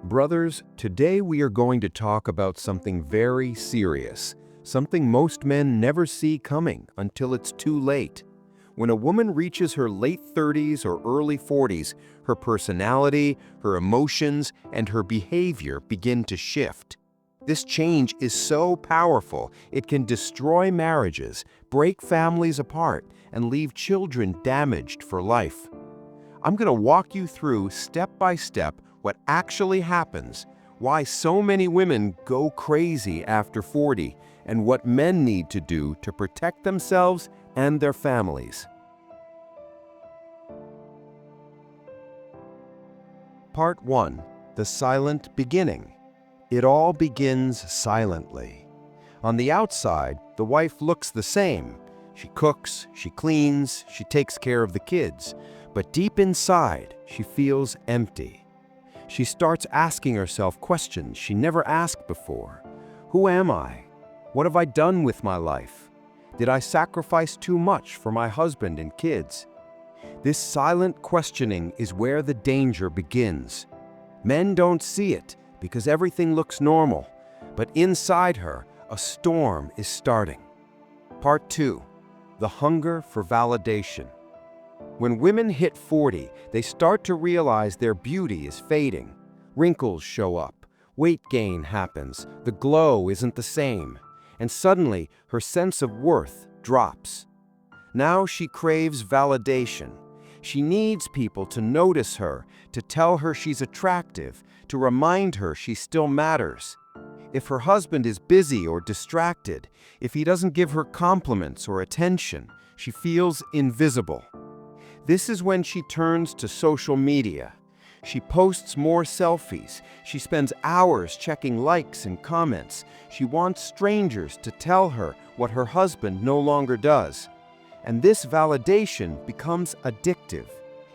Brothers, today we are going to talk about something very serious, something most men never see coming until it's too late. When a woman reaches her late 30s or early 40s, her personality, her emotions, and her behavior begin to shift. This change is so powerful, it can destroy marriages, break families apart, and leave children damaged for life. I'm going to walk you through step by step what actually happens, why so many women go crazy after 40, and what men need to do to protect themselves and their families. Part 1. The Silent Beginning. It all begins silently. On the outside, the wife looks the same. She cooks, she cleans, she takes care of the kids. But deep inside, she feels empty. She starts asking herself questions she never asked before. Who am I? What have I done with my life? Did I sacrifice too much for my husband and kids? This silent questioning is where the danger begins. Men don't see it because everything looks normal, but inside her, a storm is starting. Part 2. The Hunger for Validation. When women hit 40, they start to realize their beauty is fading. Wrinkles show up, weight gain happens, the glow isn't the same, and suddenly her sense of worth drops. Now she craves validation. She needs people to notice her, to tell her she's attractive, to remind her she still matters. If her husband is busy or distracted, if he doesn't give her compliments or attention, she feels invisible. This is when she turns to social media. She posts more selfies. She spends hours checking likes and comments. She wants strangers to tell her what her husband no longer does. And this validation becomes addictive.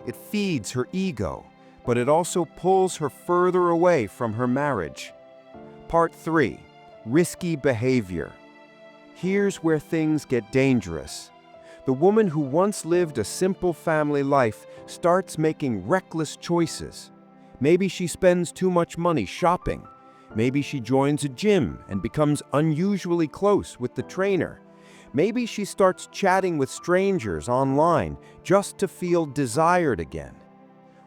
It feeds her ego, but it also pulls her further away from her marriage. Part 3. Risky Behavior. Here's where things get dangerous. The woman who once lived a simple family life starts making reckless choices. Maybe she spends too much money shopping. Maybe she joins a gym and becomes unusually close with the trainer. Maybe she starts chatting with strangers online just to feel desired again.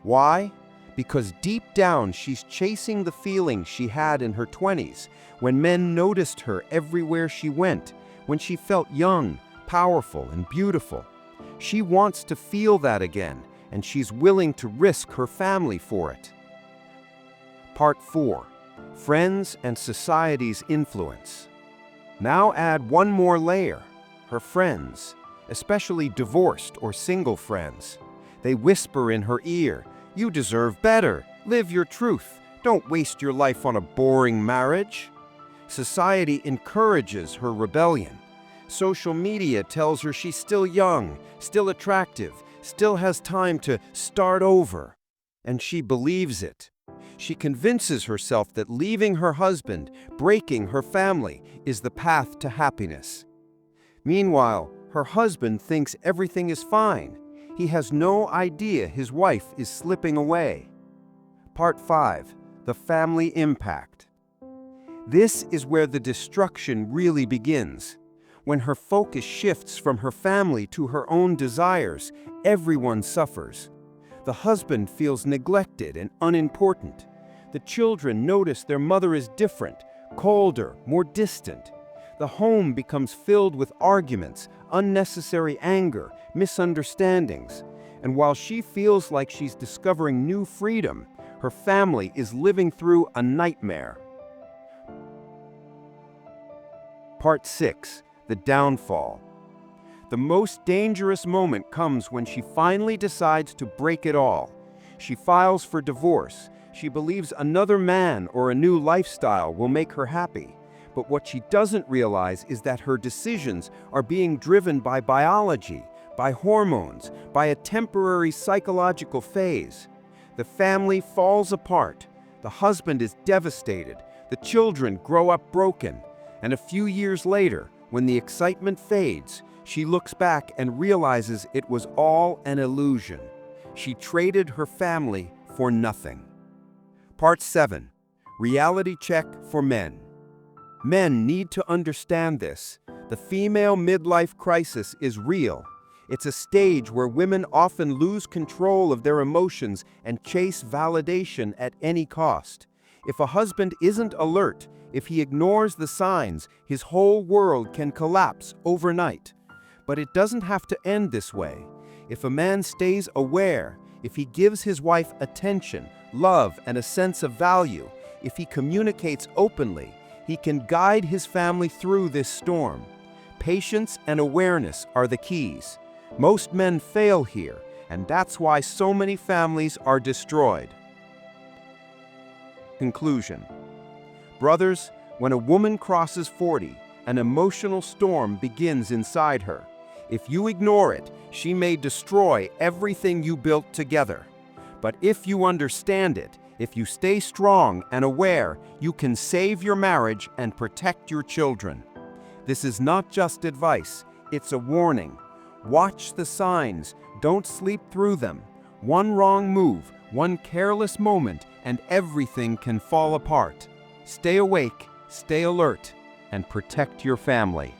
Why? Because deep down she's chasing the feeling she had in her 20s, when men noticed her everywhere she went, when she felt young, powerful, and beautiful. She wants to feel that again, and she's willing to risk her family for it. Part 4. Friends and society's influence. Now add one more layer. Her friends, especially divorced or single friends. They whisper in her ear, "You deserve better. Live your truth. Don't waste your life on a boring marriage." Society encourages her rebellion. Social media tells her she's still young, still attractive, still has time to start over. And she believes it. She convinces herself that leaving her husband, breaking her family, is the path to happiness. Meanwhile, her husband thinks everything is fine. He has no idea his wife is slipping away. Part 5. The Family Impact. This is where the destruction really begins. When her focus shifts from her family to her own desires, everyone suffers. The husband feels neglected and unimportant. The children notice their mother is different, colder, more distant. The home becomes filled with arguments, unnecessary anger, misunderstandings. And while she feels like she's discovering new freedom, her family is living through a nightmare. Part 6. The Downfall. The most dangerous moment comes when she finally decides to break it all. She files for divorce. She believes another man or a new lifestyle will make her happy. But what she doesn't realize is that her decisions are being driven by biology, by hormones, by a temporary psychological phase. The family falls apart. The husband is devastated. The children grow up broken. And a few years later, when the excitement fades, she looks back and realizes it was all an illusion. She traded her family for nothing. Part 7. Reality check for men. Men need to understand this. The female midlife crisis is real. It's a stage where women often lose control of their emotions and chase validation at any cost. If a husband isn't alert, if he ignores the signs, his whole world can collapse overnight. But it doesn't have to end this way. If a man stays aware, if he gives his wife attention, love, and a sense of value, if he communicates openly, he can guide his family through this storm. Patience and awareness are the keys. Most men fail here, and that's why so many families are destroyed. Conclusion. Brothers, when a woman crosses 40, an emotional storm begins inside her. If you ignore it, she may destroy everything you built together. But if you understand it, if you stay strong and aware, you can save your marriage and protect your children. This is not just advice, it's a warning. Watch the signs, don't sleep through them. One wrong move, one careless moment, and everything can fall apart. Stay awake, stay alert, and protect your family.